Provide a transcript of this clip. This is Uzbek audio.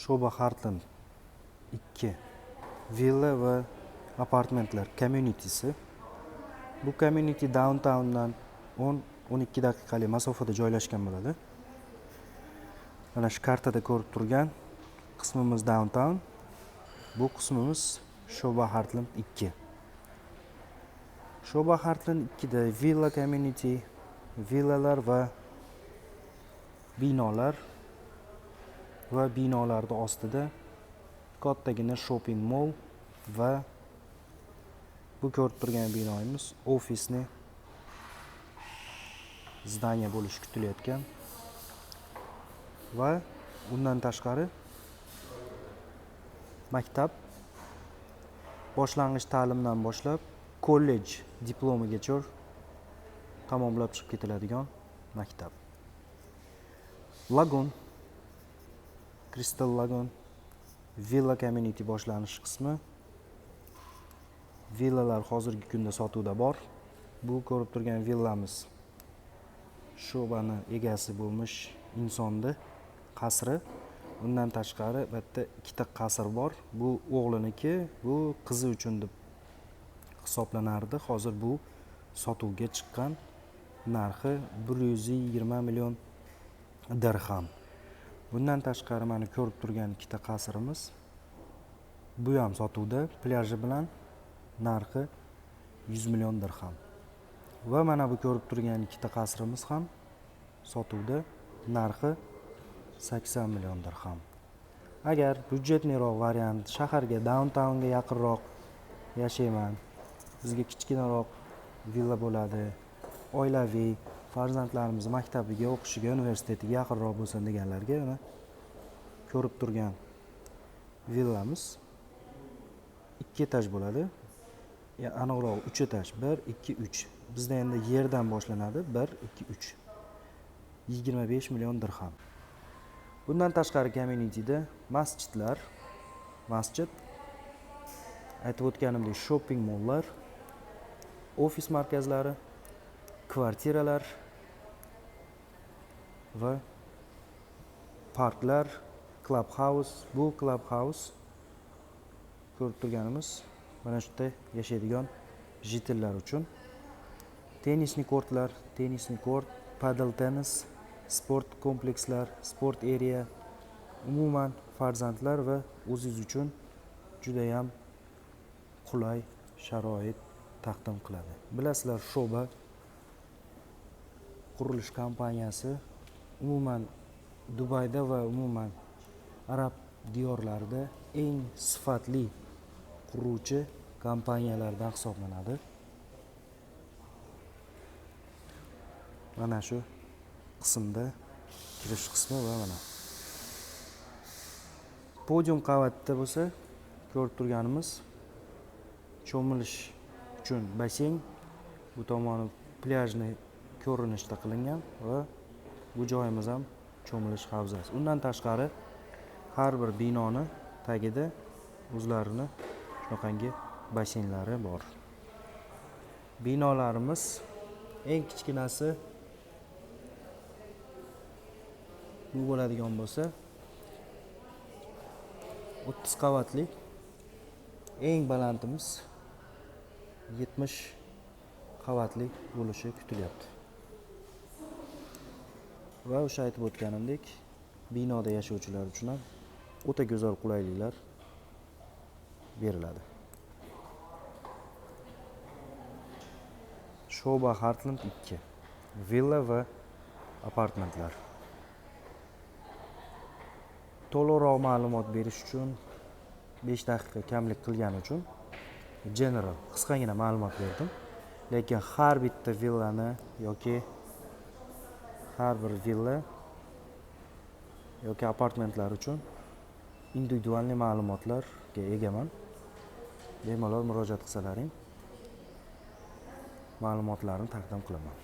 Shoba Heartland 2 villa va apartamentlar communitysi. Bu community downtowndan 10-12 daqiqalik masofada joylashgan bo'ladi. Mana shu kartada ko'rib turgan qismimiz downtown. Bu qismimiz Shoba Heartland 2. Shoba Heartland 2 da villa community, villalar va binolar va binolarda ostida kattagina shopping mall va bu ko'rib turgan binomiz ofisni zdaniya bo'lishi kutilayotgan va undan tashqari maktab boshlang'ich ta'limdan boshlab kollej diplomigacha tamomlab chiqib ketiladigan maktab. Lagoon, Crystal Lagoon villa community boshlanish qismi. Villalar hozirgi kunda sotuvda bor. Bu ko'rib turgan villamiz Shobani egasi bo'lmish insonni qasri. Undan tashqari bitta ikkita qasr bor. Bu o'g'liniki, bu qizi uchun deb hisoblanardi. Hozir bu sotuvga chiqqan, narxi 120 million dirham. Bundan tashqari mana ko'rib turgan ikkita qasrimiz. Bu ham sotuvda, plyajı bilan, narxi 100 million dirham. Va mana bu ko'rib turgan ikkita qasrimiz ham sotuvda, narxi 80 million dirham. Agar byudjetliroq variant, shaharga, downtownga yaqinroq yashayman, bizga kichkinaroq villa bo'ladi, oilaviy, farzandlarimiz maktabiga, o'qishiga, universitetiga yaqinroq bo'lsin deganlarga mana ko'rib turgan villamiz 2 etaj bo'ladi. Aniqroq 3 etaj, 1, 2, 3. Bizda endi yerdan boshlanadi, 1, 2, 3. 25 million dirham. Bundan tashqari communityda masjidlar, masjid, aytib o'tganimdek shopping mollar, ofis markazlari, kvartiralar va parklar, clubhouse. Bu clubhouse ko'rib turganimiz mana shunda yashaydigan jitillar uchun. Tennisni kortlar, tennisni kort, padel tennis, sport komplekslar, sport area, umuman farzandlar va o'zingiz uchun juda ham qulay sharoit taqdim qiladi. Bilasizlar, Shoba qurilish kompaniyasi umuman Dubayda va umuman arab diyorlarida eng sifatli quruvchi kompaniyalardan hisoblanadi. Mana shu qismda kirish qismi va mana podium qavatda bo'lsa ko'rib turganimiz cho'milish uchun basseyn, bu tomoni plyajni ko'rinishda qilingan va bu joyimiz ham cho'milish havzasi. Undan tashqari har bir binoni tagida o'zlarini shunaqangi basseynlari bor. Binolarimiz eng kichkinasi bu bo'ladigan bo'lsa 30 qavatli, eng balandimiz 70 qavatli bo'lishi kutilyapti. Va o'sha aytib o'tganimdek, binoda yashovchilar uchun ham o'ta go'zal qulayliklar beriladi. Shoba Heartland 2 villa va apartamentlar. To'liqroq ma'lumot berish uchun 5 daqiqa kamlik qilgani uchun general qisqagina ma'lumot berdim. Lekin har bitta villani yoki har bir villa yoki apartamentlar uchun individual ma'lumotlarga egaman. Bemalol murojaat qilsalaring, ma'lumotlarni taqdim qilaman.